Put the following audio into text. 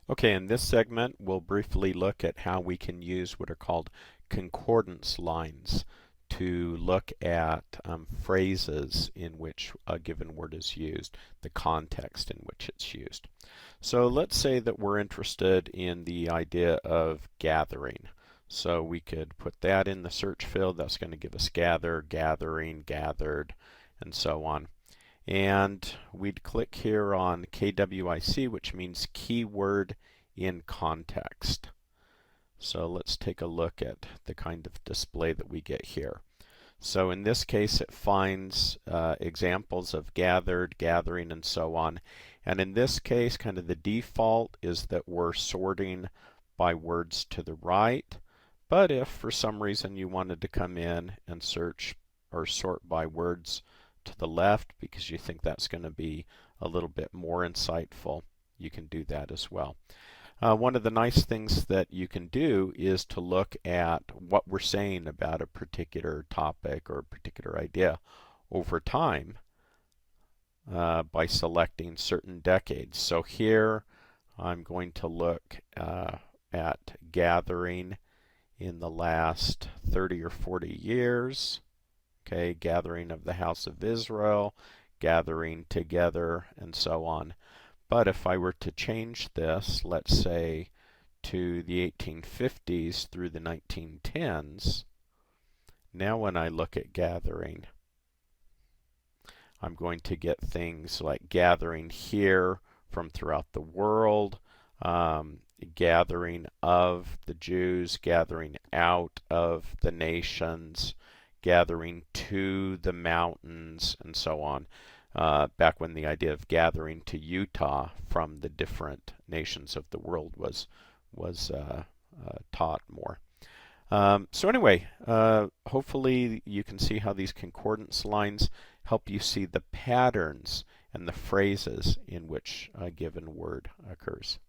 Okay, in this segment, we'll briefly look at how we can use what are called concordance lines to look at phrases in which a given word is used, the context in which it's used. So let's say that we're interested in the idea of gathering. So we could put that in the search field. That's going to give us gather, gathering, gathered, and so on. And we'd click here on KWIC, which means keyword in context. So let's take a look at the kind of display that we get here. So in this case, it finds examples of gathered, gathering, and so on. And in this case, kind of the default is that we're sorting by words to the right. But if for some reason you wanted to come in and search or sort by words to the left because you think that's going to be a little bit more insightful, you can do that as well. One of the nice things that you can do is to look at what we're saying about a particular topic or a particular idea over time by selecting certain decades. So here I'm going to look at gathering in the last 30 or 40 years. Okay, gathering of the house of Israel, gathering together, and so on. But if I were to change this, let's say, to the 1850s through the 1910s, now when I look at gathering, I'm going to get things like gathering here from throughout the world, gathering of the Jews, gathering out of the nations, gathering to the mountains, and so on. Back when the idea of gathering to Utah from the different nations of the world was taught more. So anyway, hopefully you can see how these concordance lines help you see the patterns and the phrases in which a given word occurs.